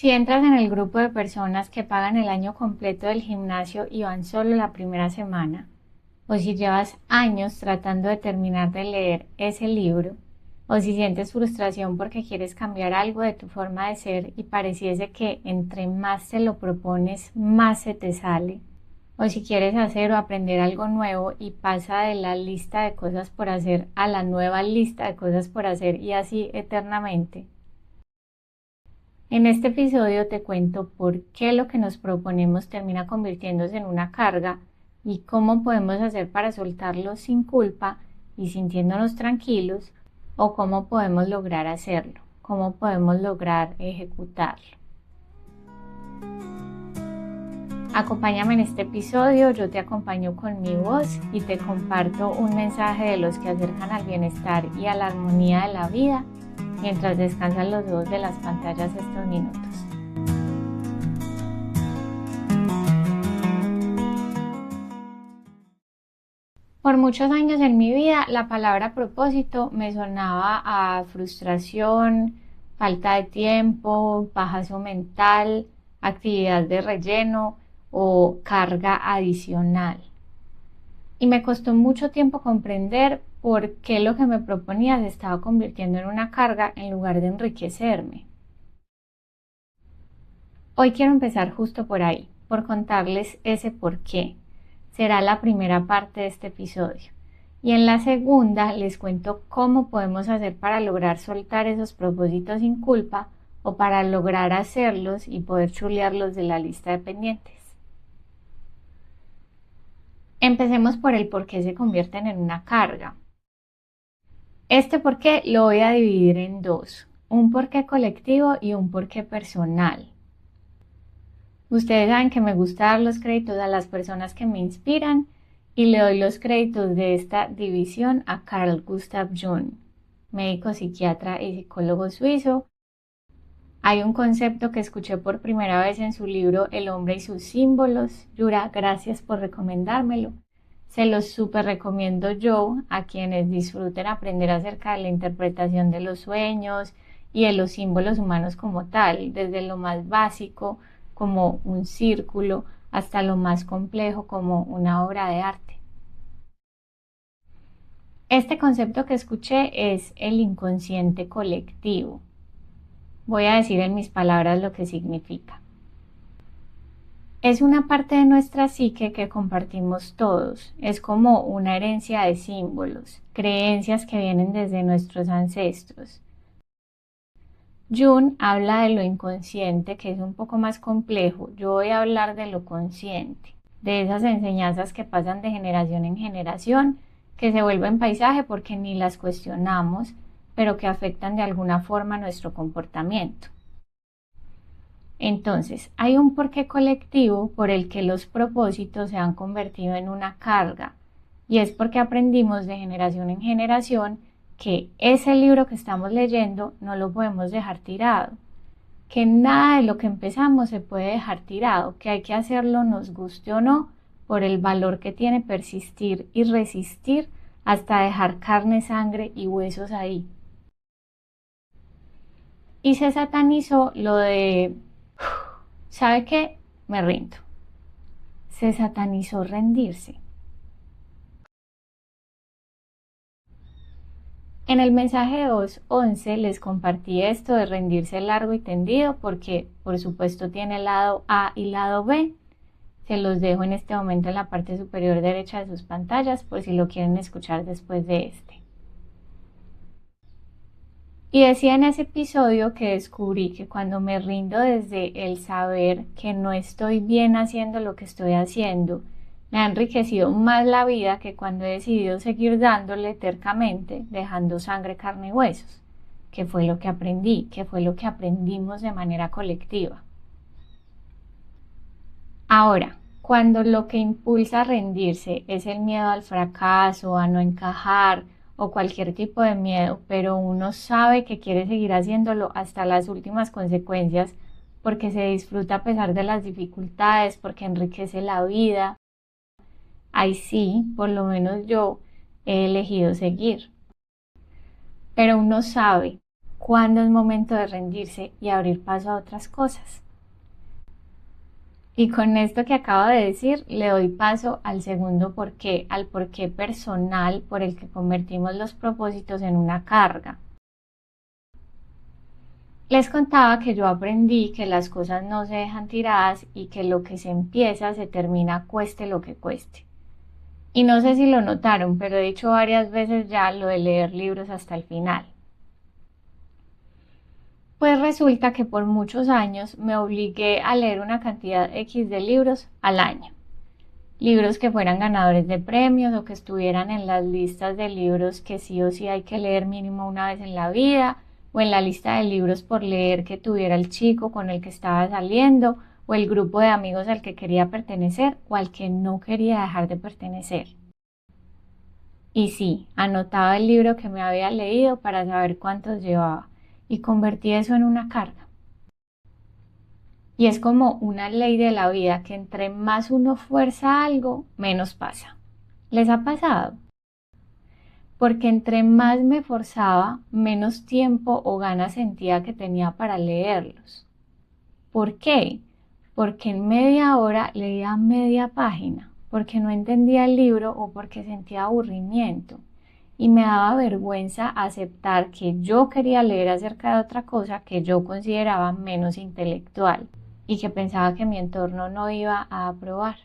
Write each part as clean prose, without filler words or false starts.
Si entras en el grupo de personas que pagan el año completo del gimnasio y van solo la primera semana, o si llevas años tratando de terminar de leer ese libro, o si sientes frustración porque quieres cambiar algo de tu forma de ser y pareciese que entre más te lo propones, más se te sale, o si quieres hacer o aprender algo nuevo y pasa de la lista de cosas por hacer a la nueva lista de cosas por hacer y así eternamente. En este episodio te cuento por qué lo que nos proponemos termina convirtiéndose en una carga y cómo podemos hacer para soltarlo sin culpa y sintiéndonos tranquilos, o cómo podemos lograr hacerlo, cómo podemos lograr ejecutarlo. Acompáñame en este episodio, yo te acompaño con mi voz y te comparto un mensaje de los que acercan al bienestar y a la armonía de la vida mientras descansan los ojos de las pantallas estos minutos. Por muchos años en mi vida, la palabra propósito me sonaba a frustración, falta de tiempo, bajazo mental, actividad de relleno o carga adicional. Y me costó mucho tiempo comprender por qué lo que me proponía se estaba convirtiendo en una carga en lugar de enriquecerme. Hoy quiero empezar justo por ahí, por contarles ese por qué. Será la primera parte de este episodio. Y en la segunda les cuento cómo podemos hacer para lograr soltar esos propósitos sin culpa o para lograr hacerlos y poder chulearlos de la lista de pendientes. Empecemos por el por qué se convierten en una carga. Este por qué lo voy a dividir en dos, un por qué colectivo y un por qué personal. Ustedes saben que me gusta dar los créditos a las personas que me inspiran y le doy los créditos de esta división a Carl Gustav Jung, médico psiquiatra y psicólogo suizo. Hay un concepto que escuché por primera vez en su libro El hombre y sus símbolos. Yura, gracias por recomendármelo. Se los súper recomiendo yo a quienes disfruten aprender acerca de la interpretación de los sueños y de los símbolos humanos como tal, desde lo más básico como un círculo hasta lo más complejo como una obra de arte. Este concepto que escuché es el inconsciente colectivo. Voy a decir en mis palabras lo que significa. Es una parte de nuestra psique que compartimos todos. Es como una herencia de símbolos, creencias que vienen desde nuestros ancestros. Jung habla de lo inconsciente, que es un poco más complejo. Yo voy a hablar de lo consciente, de esas enseñanzas que pasan de generación en generación, que se vuelven paisaje porque ni las cuestionamos, pero que afectan de alguna forma nuestro comportamiento. Entonces, hay un porqué colectivo por el que los propósitos se han convertido en una carga, y es porque aprendimos de generación en generación que ese libro que estamos leyendo no lo podemos dejar tirado, que nada de lo que empezamos se puede dejar tirado, que hay que hacerlo nos guste o no, por el valor que tiene persistir y resistir hasta dejar carne, sangre y huesos ahí. Y se satanizó lo de, ¿sabe qué? Me rindo. Se satanizó rendirse. En el mensaje 2.11 les compartí esto de rendirse largo y tendido porque por supuesto tiene lado A y lado B. Se los dejo en este momento en la parte superior derecha de sus pantallas por si lo quieren escuchar después de este. Y decía en ese episodio que descubrí que cuando me rindo desde el saber que no estoy bien haciendo lo que estoy haciendo, me ha enriquecido más la vida que cuando he decidido seguir dándole tercamente, dejando sangre, carne y huesos, que fue lo que aprendí, que fue lo que aprendimos de manera colectiva. Ahora, cuando lo que impulsa a rendirse es el miedo al fracaso, a no encajar o cualquier tipo de miedo, pero uno sabe que quiere seguir haciéndolo hasta las últimas consecuencias porque se disfruta a pesar de las dificultades, porque enriquece la vida, ahí sí, por lo menos yo he elegido seguir. Pero uno sabe cuándo es momento de rendirse y abrir paso a otras cosas. Y con esto que acabo de decir, le doy paso al segundo porqué, al porqué personal por el que convertimos los propósitos en una carga. Les contaba que yo aprendí que las cosas no se dejan tiradas y que lo que se empieza se termina cueste lo que cueste. Y no sé si lo notaron, pero he dicho varias veces ya lo de leer libros hasta el final. Pues resulta que por muchos años me obligué a leer una cantidad X de libros al año. Libros que fueran ganadores de premios o que estuvieran en las listas de libros que sí o sí hay que leer mínimo una vez en la vida, o en la lista de libros por leer que tuviera el chico con el que estaba saliendo, o el grupo de amigos al que quería pertenecer o al que no quería dejar de pertenecer. Y sí, anotaba el libro que me había leído para saber cuántos llevaba y convertí eso en una carga. Y es como una ley de la vida que entre más uno fuerza algo, menos pasa. ¿Les ha pasado? Porque entre más me forzaba, menos tiempo o ganas sentía que tenía para leerlos. ¿Por qué? Porque en media hora leía media página, porque no entendía el libro o porque sentía aburrimiento. Y me daba vergüenza aceptar que yo quería leer acerca de otra cosa que yo consideraba menos intelectual y que pensaba que mi entorno no iba a aprobar.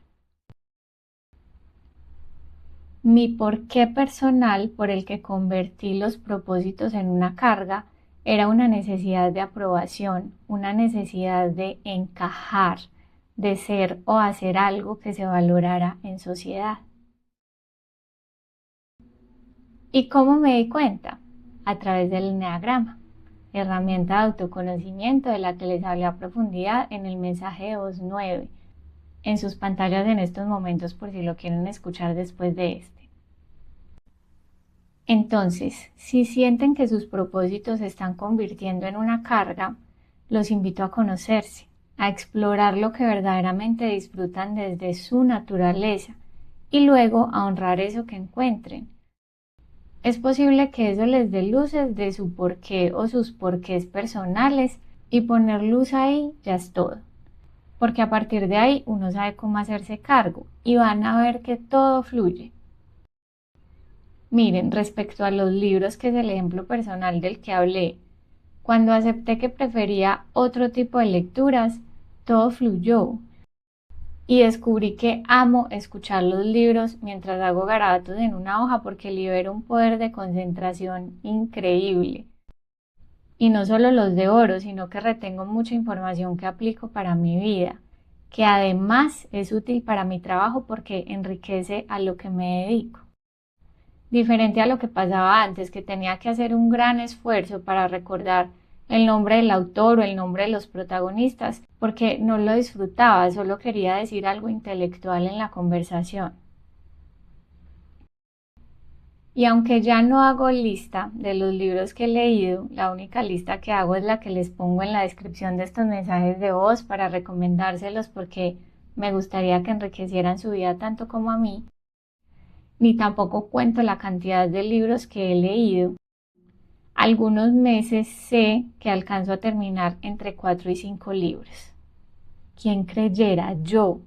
Mi porqué personal por el que convertí los propósitos en una carga era una necesidad de aprobación, una necesidad de encajar, de ser o hacer algo que se valorara en sociedad. ¿Y cómo me di cuenta? A través del enneagrama, herramienta de autoconocimiento de la que les hablé a profundidad en el mensaje de voz 9, en sus pantallas en estos momentos por si lo quieren escuchar después de este. Entonces, si sienten que sus propósitos se están convirtiendo en una carga, los invito a conocerse, a explorar lo que verdaderamente disfrutan desde su naturaleza y luego a honrar eso que encuentren. Es posible que eso les dé luces de su porqué o sus porqués personales y poner luz ahí ya es todo. Porque a partir de ahí uno sabe cómo hacerse cargo y van a ver que todo fluye. Miren, respecto a los libros, que es el ejemplo personal del que hablé, cuando acepté que prefería otro tipo de lecturas, todo fluyó. Y descubrí que amo escuchar los libros mientras hago garabatos en una hoja porque libera un poder de concentración increíble. Y no solo los devoro, sino que retengo mucha información que aplico para mi vida, que además es útil para mi trabajo porque enriquece a lo que me dedico. Diferente a lo que pasaba antes, que tenía que hacer un gran esfuerzo para recordar el nombre del autor o el nombre de los protagonistas, porque no lo disfrutaba, solo quería decir algo intelectual en la conversación. Y aunque ya no hago lista de los libros que he leído, la única lista que hago es la que les pongo en la descripción de estos mensajes de voz para recomendárselos porque me gustaría que enriquecieran su vida tanto como a mí, ni tampoco cuento la cantidad de libros que he leído. Algunos meses sé que alcanzo a terminar entre 4 y 5 libros. ¿Quién creyera? Yo.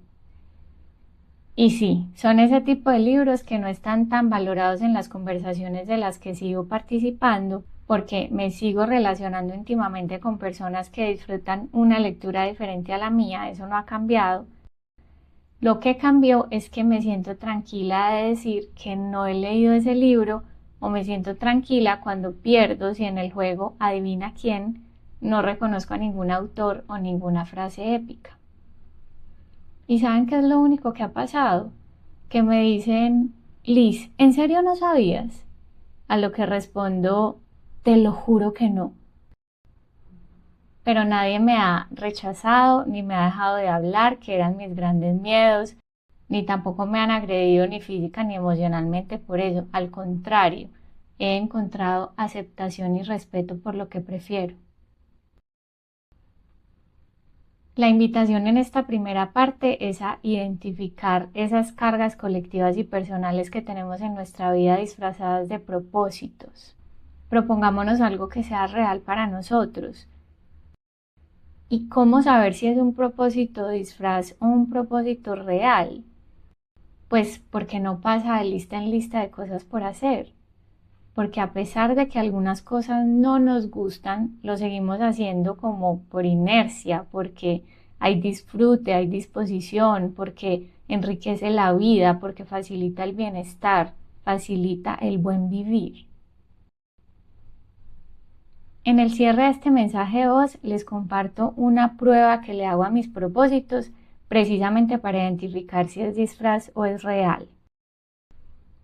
Y sí, son ese tipo de libros que no están tan valorados en las conversaciones de las que sigo participando, porque me sigo relacionando íntimamente con personas que disfrutan una lectura diferente a la mía, eso no ha cambiado. Lo que cambió es que me siento tranquila de decir que no he leído ese libro, o me siento tranquila cuando pierdo si en el juego adivina quién no reconozco a ningún autor o ninguna frase épica. ¿Y saben qué es lo único que ha pasado? Que me dicen, Liz, ¿en serio no sabías? A lo que respondo, te lo juro que no. Pero nadie me ha rechazado ni me ha dejado de hablar, que eran mis grandes miedos, ni tampoco me han agredido ni física ni emocionalmente por eso. Al contrario, he encontrado aceptación y respeto por lo que prefiero. La invitación en esta primera parte es a identificar esas cargas colectivas y personales que tenemos en nuestra vida disfrazadas de propósitos. Propongámonos algo que sea real para nosotros. ¿Y cómo saber si es un propósito disfraz o un propósito real? Pues porque no pasa de lista en lista de cosas por hacer. Porque a pesar de que algunas cosas no nos gustan, lo seguimos haciendo como por inercia, porque hay disfrute, hay disposición, porque enriquece la vida, porque facilita el bienestar, facilita el buen vivir. En el cierre de este mensaje de voz les comparto una prueba que le hago a mis propósitos precisamente para identificar si es disfraz o es real.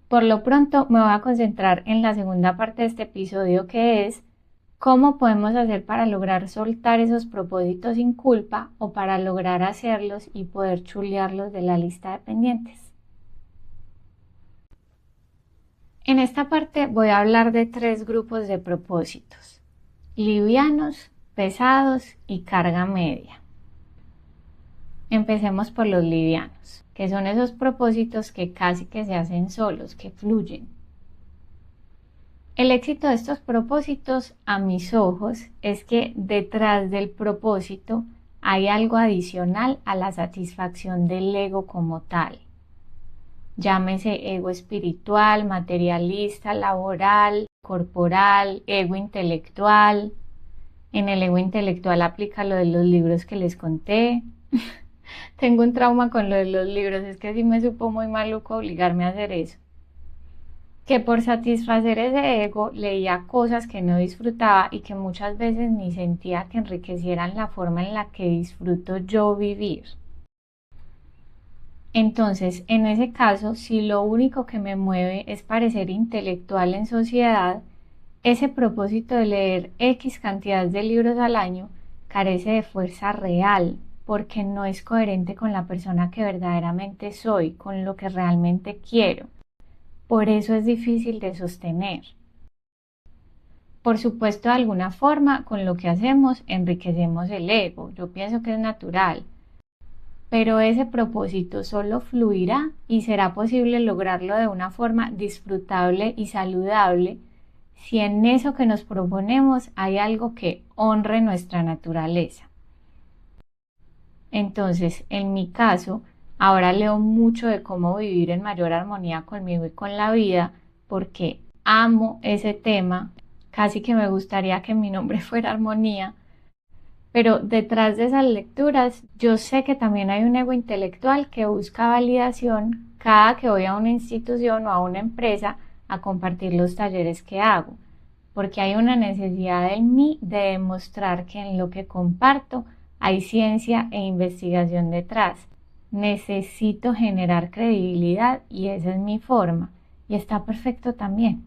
Por lo pronto me voy a concentrar en la segunda parte de este episodio, que es cómo podemos hacer para lograr soltar esos propósitos sin culpa o para lograr hacerlos y poder chulearlos de la lista de pendientes. En esta parte voy a hablar de 3 grupos de propósitos: livianos, pesados y carga media. Empecemos por los livianos, que son esos propósitos que casi que se hacen solos, que fluyen. El éxito de estos propósitos, a mis ojos, es que detrás del propósito hay algo adicional a la satisfacción del ego como tal. Llámese ego espiritual, materialista, laboral, corporal, ego intelectual. En el ego intelectual aplica lo de los libros que les conté. Tengo un trauma con lo de los libros, es que sí me supo muy maluco obligarme a hacer eso. Que por satisfacer ese ego leía cosas que no disfrutaba y que muchas veces ni sentía que enriquecieran la forma en la que disfruto yo vivir. Entonces, en ese caso, si lo único que me mueve es parecer intelectual en sociedad, ese propósito de leer X cantidad de libros al año carece de fuerza real, porque no es coherente con la persona que verdaderamente soy, con lo que realmente quiero. Por eso es difícil de sostener. Por supuesto, de alguna forma, con lo que hacemos, enriquecemos el ego. Yo pienso que es natural. Pero ese propósito solo fluirá y será posible lograrlo de una forma disfrutable y saludable si en eso que nos proponemos hay algo que honre nuestra naturaleza. Entonces, en mi caso, ahora leo mucho de cómo vivir en mayor armonía conmigo y con la vida, porque amo ese tema. Casi que me gustaría que mi nombre fuera Armonía. Pero detrás de esas lecturas, yo sé que también hay un ego intelectual que busca validación cada que voy a una institución o a una empresa a compartir los talleres que hago, porque hay una necesidad en mí de demostrar que en lo que comparto hay ciencia e investigación detrás. Necesito generar credibilidad y esa es mi forma, y está perfecto también.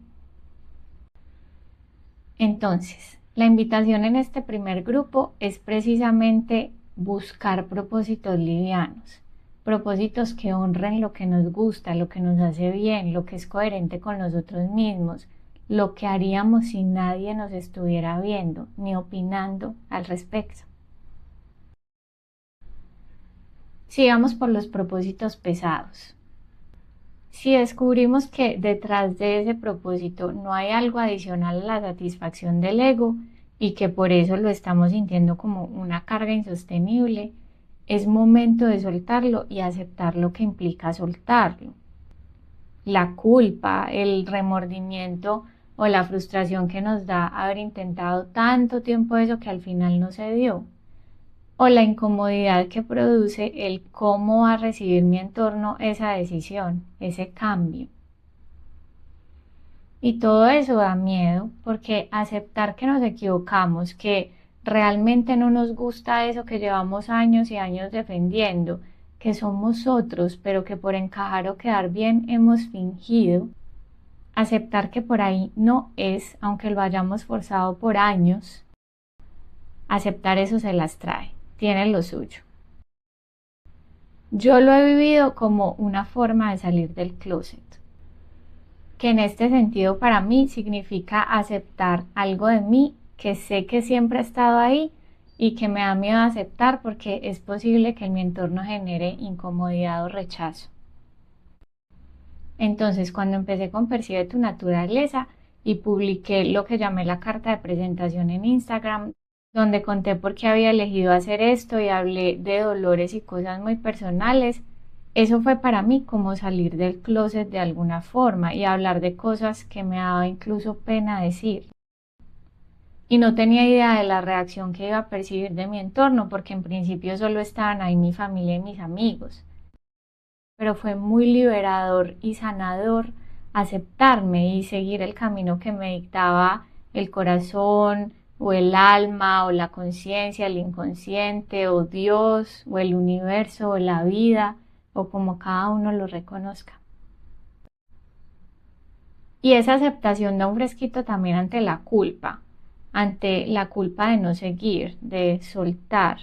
Entonces, la invitación en este primer grupo es precisamente buscar propósitos livianos, propósitos que honren lo que nos gusta, lo que nos hace bien, lo que es coherente con nosotros mismos, lo que haríamos si nadie nos estuviera viendo ni opinando al respecto. Sigamos por los propósitos pesados. Si descubrimos que detrás de ese propósito no hay algo adicional a la satisfacción del ego y que por eso lo estamos sintiendo como una carga insostenible, es momento de soltarlo y aceptar lo que implica soltarlo. La culpa, el remordimiento o la frustración que nos da haber intentado tanto tiempo eso que al final no se dio, o la incomodidad que produce el cómo va a recibir mi entorno esa decisión, ese cambio. Y todo eso da miedo, porque aceptar que nos equivocamos, que realmente no nos gusta eso que llevamos años y años defendiendo, que somos otros, pero que por encajar o quedar bien hemos fingido, aceptar que por ahí no es, aunque lo hayamos forzado por años, aceptar eso se las trae, tiene lo suyo. Yo lo he vivido como una forma de salir del closet, que en este sentido para mí significa aceptar algo de mí que sé que siempre ha estado ahí y que me da miedo aceptar porque es posible que en mi entorno genere incomodidad o rechazo. Entonces, cuando empecé con Percibe tu naturaleza y publiqué lo que llamé la carta de presentación en Instagram, donde conté por qué había elegido hacer esto y hablé de dolores y cosas muy personales. Eso fue para mí como salir del closet de alguna forma y hablar de cosas que me daba incluso pena decir. Y no tenía idea de la reacción que iba a percibir de mi entorno, porque en principio solo estaban ahí mi familia y mis amigos. Pero fue muy liberador y sanador aceptarme y seguir el camino que me dictaba el corazón o el alma o la conciencia, el inconsciente o Dios o el universo o la vida o como cada uno lo reconozca. Y esa aceptación da un fresquito también ante la culpa de no seguir, de soltar,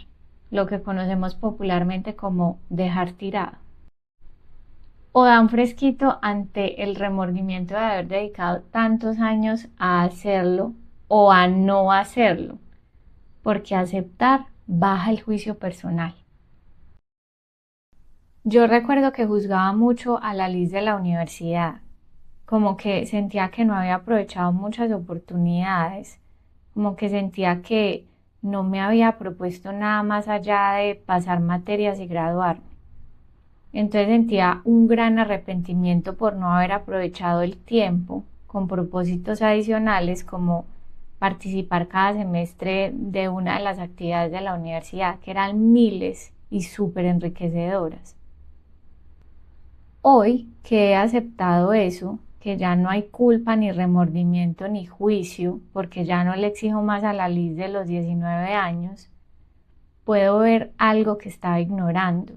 lo que conocemos popularmente como dejar tirado. O da un fresquito ante el remordimiento de haber dedicado tantos años a hacerlo o a no hacerlo, porque aceptar baja el juicio personal. Yo recuerdo que juzgaba mucho a la Liz de la universidad, como que sentía que no había aprovechado muchas oportunidades, como que sentía que no me había propuesto nada más allá de pasar materias y graduarme. Entonces sentía un gran arrepentimiento por no haber aprovechado el tiempo con propósitos adicionales como participar cada semestre de una de las actividades de la universidad, que eran miles y súper enriquecedoras. Hoy que he aceptado eso, que ya no hay culpa ni remordimiento ni juicio, porque ya no le exijo más a la Liz de los 19 años, puedo ver algo que estaba ignorando.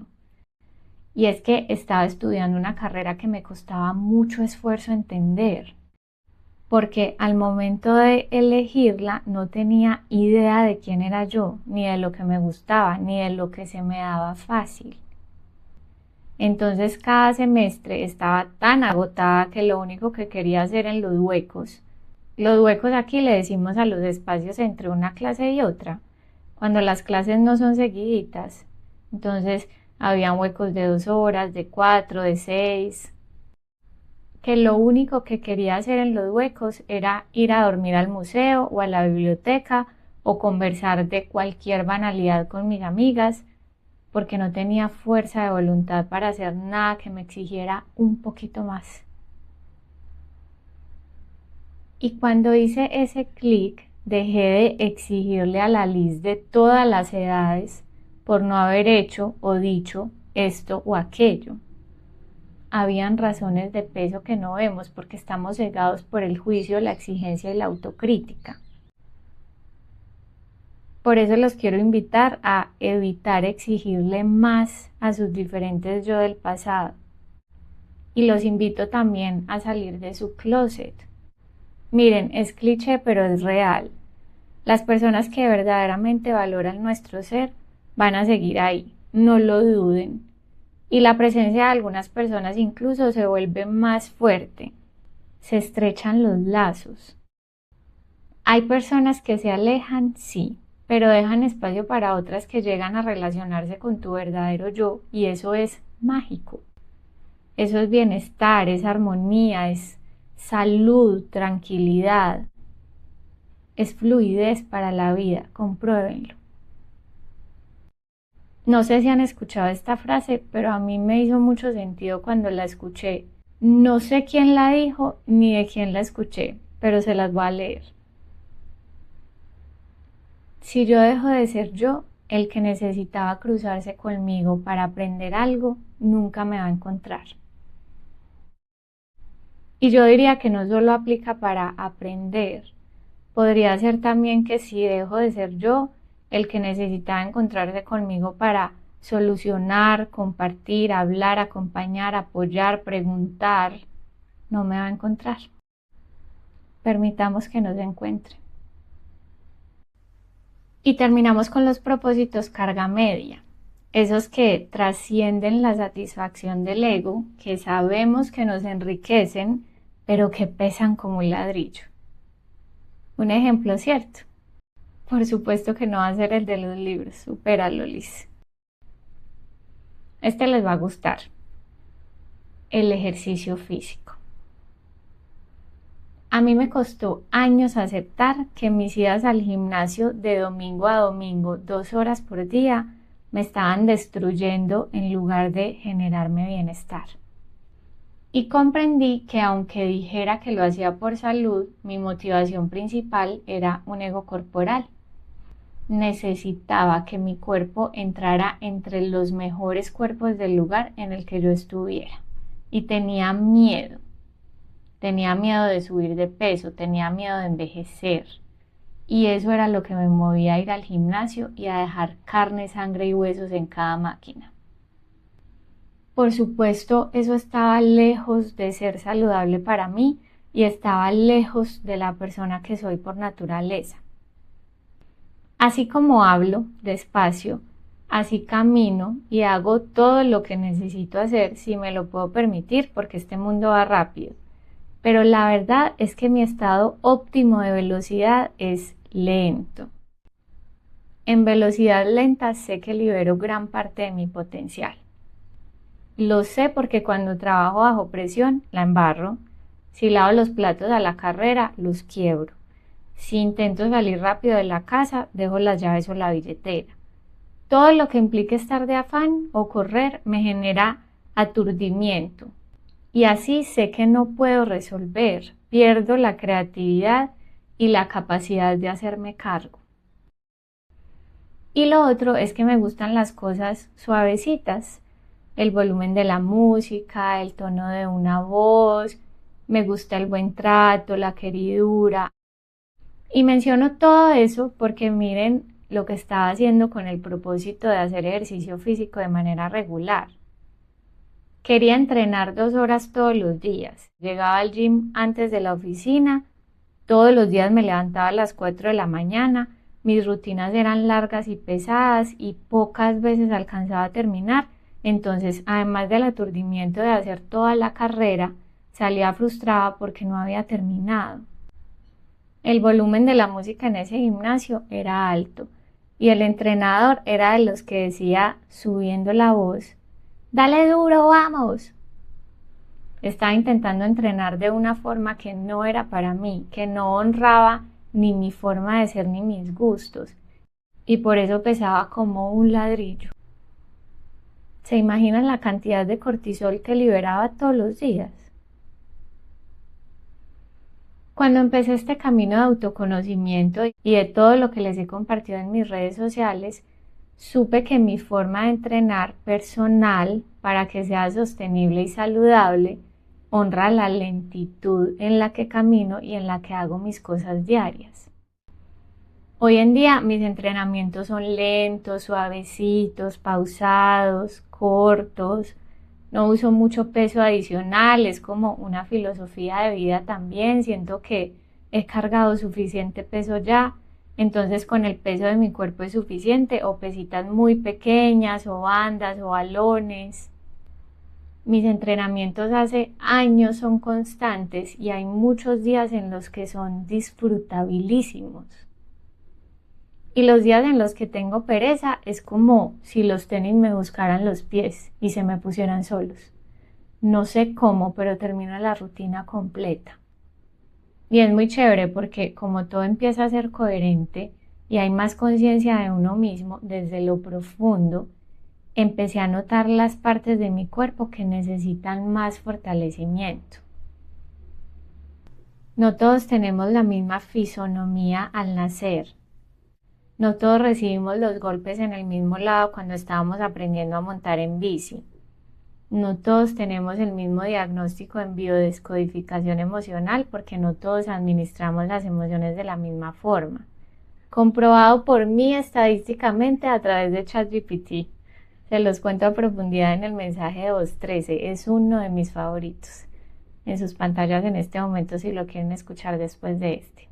Y es que estaba estudiando una carrera que me costaba mucho esfuerzo entender, porque al momento de elegirla no tenía idea de quién era yo, ni de lo que me gustaba, ni de lo que se me daba fácil. Entonces cada semestre estaba tan agotada que lo único que quería hacer en los huecos aquí le decimos a los espacios entre una clase y otra, cuando las clases no son seguiditas. Entonces habían huecos de 2 horas, de 4, de 6, que lo único que quería hacer en los huecos era ir a dormir al museo o a la biblioteca o conversar de cualquier banalidad con mis amigas, porque no tenía fuerza de voluntad para hacer nada que me exigiera un poquito más. Y cuando hice ese clic, dejé de exigirle a la Liz de todas las edades por no haber hecho o dicho esto o aquello. Habían razones de peso que no vemos porque estamos cegados por el juicio, la exigencia y la autocrítica. Por eso los quiero invitar a evitar exigirle más a sus diferentes yo del pasado. Y los invito también a salir de su closet. Miren, es cliché, pero es real. Las personas que verdaderamente valoran nuestro ser van a seguir ahí, no lo duden. Y la presencia de algunas personas incluso se vuelve más fuerte. Se estrechan los lazos. Hay personas que se alejan, sí, pero dejan espacio para otras que llegan a relacionarse con tu verdadero yo y eso es mágico. Eso es bienestar, es armonía, es salud, tranquilidad, es fluidez para la vida, compruébenlo. No sé si han escuchado esta frase, pero a mí me hizo mucho sentido cuando la escuché. No sé quién la dijo ni de quién la escuché, pero se las voy a leer. Si yo dejo de ser yo, el que necesitaba cruzarse conmigo para aprender algo, nunca me va a encontrar. Y yo diría que no solo aplica para aprender, podría ser también que si dejo de ser yo, el que necesitaba encontrarse conmigo para solucionar, compartir, hablar, acompañar, apoyar, preguntar, no me va a encontrar. Permitamos que nos encuentre. Y terminamos con los propósitos carga media, esos que trascienden la satisfacción del ego, que sabemos que nos enriquecen, pero que pesan como un ladrillo. Un ejemplo cierto. Por supuesto que no va a ser el de los libros, supéralo, Liz. Este les va a gustar. El ejercicio físico. A mí me costó años aceptar que mis idas al gimnasio de domingo a domingo, 2 horas por día, me estaban destruyendo en lugar de generarme bienestar. Y comprendí que aunque dijera que lo hacía por salud, mi motivación principal era un ego corporal. Necesitaba que mi cuerpo entrara entre los mejores cuerpos del lugar en el que yo estuviera. Y tenía miedo. Tenía miedo de subir de peso, tenía miedo de envejecer. Y eso era lo que me movía a ir al gimnasio y a dejar carne, sangre y huesos en cada máquina. Por supuesto, eso estaba lejos de ser saludable para mí y estaba lejos de la persona que soy por naturaleza. Así como hablo despacio, así camino y hago todo lo que necesito hacer si me lo puedo permitir porque este mundo va rápido. Pero la verdad es que mi estado óptimo de velocidad es lento. En velocidad lenta sé que libero gran parte de mi potencial. Lo sé porque cuando trabajo bajo presión la embarro. Si lavo los platos a la carrera, los quiebro. Si intento salir rápido de la casa, dejo las llaves o la billetera. Todo lo que implique estar de afán o correr me genera aturdimiento. Y así sé que no puedo resolver, pierdo la creatividad y la capacidad de hacerme cargo. Y lo otro es que me gustan las cosas suavecitas, el volumen de la música, el tono de una voz, me gusta el buen trato, la queridura. Y menciono todo eso porque miren lo que estaba haciendo con el propósito de hacer ejercicio físico de manera regular. Quería entrenar 2 horas todos los días. Llegaba al gym antes de la oficina, todos los días me levantaba a las 4 de la mañana, mis rutinas eran largas y pesadas y pocas veces alcanzaba a terminar, entonces además del aturdimiento de hacer toda la carrera, salía frustrada porque no había terminado. El volumen de la música en ese gimnasio era alto y el entrenador era de los que decía, subiendo la voz, ¡dale duro, vamos! Estaba intentando entrenar de una forma que no era para mí, que no honraba ni mi forma de ser ni mis gustos, y por eso pesaba como un ladrillo. ¿Se imaginan la cantidad de cortisol que liberaba todos los días? Cuando empecé este camino de autoconocimiento y de todo lo que les he compartido en mis redes sociales, supe que mi forma de entrenar personal para que sea sostenible y saludable honra la lentitud en la que camino y en la que hago mis cosas diarias. Hoy en día mis entrenamientos son lentos, suavecitos, pausados, cortos. No uso mucho peso adicional, es como una filosofía de vida también. Siento que he cargado suficiente peso ya, entonces con el peso de mi cuerpo es suficiente, o pesitas muy pequeñas, o bandas, o balones. Mis entrenamientos hace años son constantes y hay muchos días en los que son disfrutabilísimos. Y los días en los que tengo pereza es como si los tenis me buscaran los pies y se me pusieran solos. No sé cómo, pero termino la rutina completa. Y es muy chévere porque como todo empieza a ser coherente y hay más conciencia de uno mismo desde lo profundo, empecé a notar las partes de mi cuerpo que necesitan más fortalecimiento. No todos tenemos la misma fisonomía al nacer. No todos recibimos los golpes en el mismo lado cuando estábamos aprendiendo a montar en bici. No todos tenemos el mismo diagnóstico en biodescodificación emocional porque no todos administramos las emociones de la misma forma. Comprobado por mí estadísticamente a través de ChatGPT. Se los cuento a profundidad en el mensaje de voz 13. Es uno de mis favoritos. En sus pantallas en este momento si lo quieren escuchar después de este.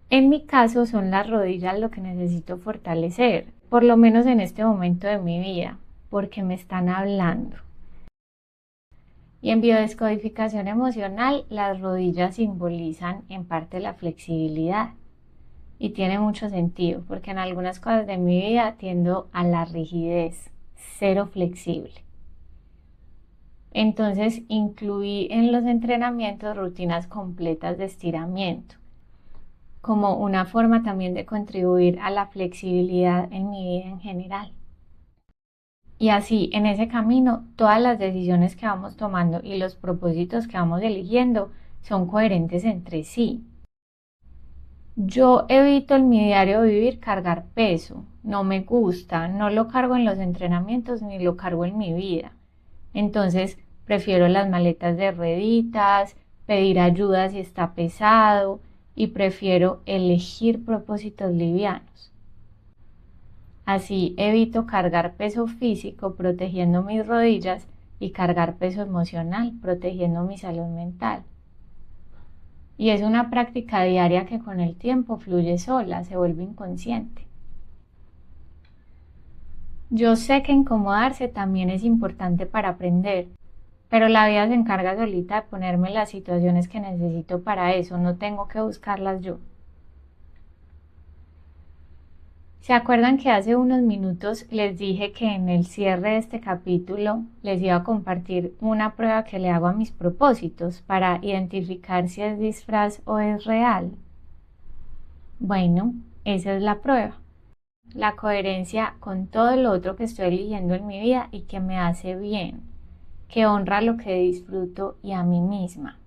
En mi caso son las rodillas lo que necesito fortalecer, por lo menos en este momento de mi vida, porque me están hablando. Y en biodescodificación emocional, las rodillas simbolizan en parte la flexibilidad. Y tiene mucho sentido, porque en algunas cosas de mi vida tiendo a la rigidez, cero flexible. Entonces incluí en los entrenamientos rutinas completas de estiramiento, como una forma también de contribuir a la flexibilidad en mi vida en general. Y así, en ese camino, todas las decisiones que vamos tomando y los propósitos que vamos eligiendo son coherentes entre sí. Yo evito en mi diario vivir cargar peso, no me gusta, no lo cargo en los entrenamientos ni lo cargo en mi vida. Entonces, prefiero las maletas de rueditas, pedir ayuda si está pesado y prefiero elegir propósitos livianos. Así evito cargar peso físico protegiendo mis rodillas y cargar peso emocional protegiendo mi salud mental. Y es una práctica diaria que con el tiempo fluye sola, se vuelve inconsciente. Yo sé que incomodarse también es importante para aprender, pero la vida se encarga solita de ponerme las situaciones que necesito para eso, no tengo que buscarlas yo. ¿Se acuerdan que hace unos minutos les dije que en el cierre de este capítulo les iba a compartir una prueba que le hago a mis propósitos para identificar si es disfraz o es real? Bueno, esa es la prueba. La coherencia con todo lo otro que estoy eligiendo en mi vida y que me hace bien, que honra lo que disfruto y a mí misma.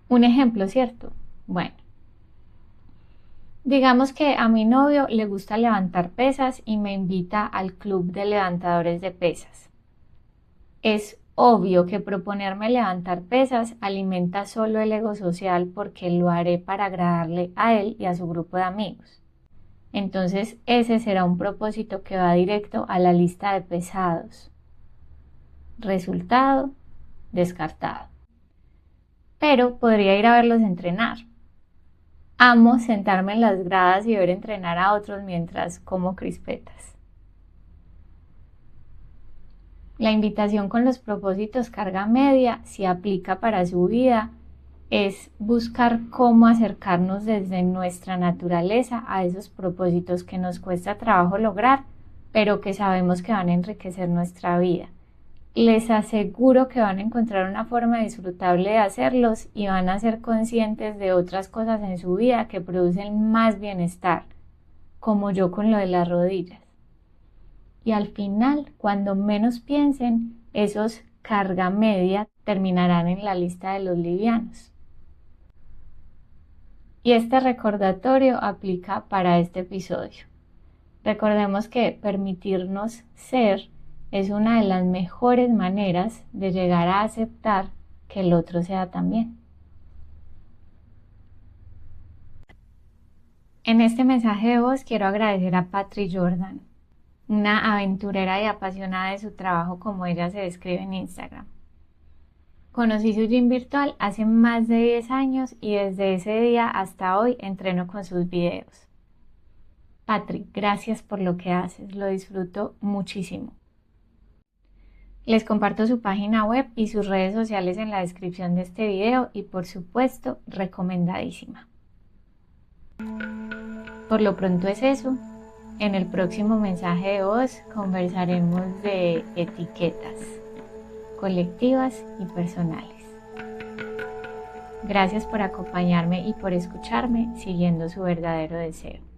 Un ejemplo, ¿cierto? Bueno, digamos que a mi novio le gusta levantar pesas y me invita al club de levantadores de pesas. Es obvio que proponerme levantar pesas alimenta solo el ego social porque lo haré para agradarle a él y a su grupo de amigos. Entonces ese será un propósito que va directo a la lista de pesados. Resultado, descartado. Pero podría ir a verlos entrenar. Amo sentarme en las gradas y ver entrenar a otros mientras como crispetas. La invitación con los propósitos carga media, si aplica para su vida, es buscar cómo acercarnos desde nuestra naturaleza a esos propósitos que nos cuesta trabajo lograr, pero que sabemos que van a enriquecer nuestra vida. Les aseguro que van a encontrar una forma disfrutable de hacerlos y van a ser conscientes de otras cosas en su vida que producen más bienestar, como yo con lo de las rodillas. Y al final, cuando menos piensen, esos carga media terminarán en la lista de los livianos. Y este recordatorio aplica para este episodio. Recordemos que permitirnos ser es una de las mejores maneras de llegar a aceptar que el otro sea también. En este mensaje de voz quiero agradecer a Patri Jordan, una aventurera y apasionada de su trabajo como ella se describe en Instagram. Conocí su gym virtual hace más de 10 años y desde ese día hasta hoy entreno con sus videos. Patri, gracias por lo que haces, lo disfruto muchísimo. Les comparto su página web y sus redes sociales en la descripción de este video y por supuesto recomendadísima. Por lo pronto es eso. En el próximo mensaje de voz conversaremos de etiquetas colectivas y personales. Gracias por acompañarme y por escucharme siguiendo su verdadero deseo.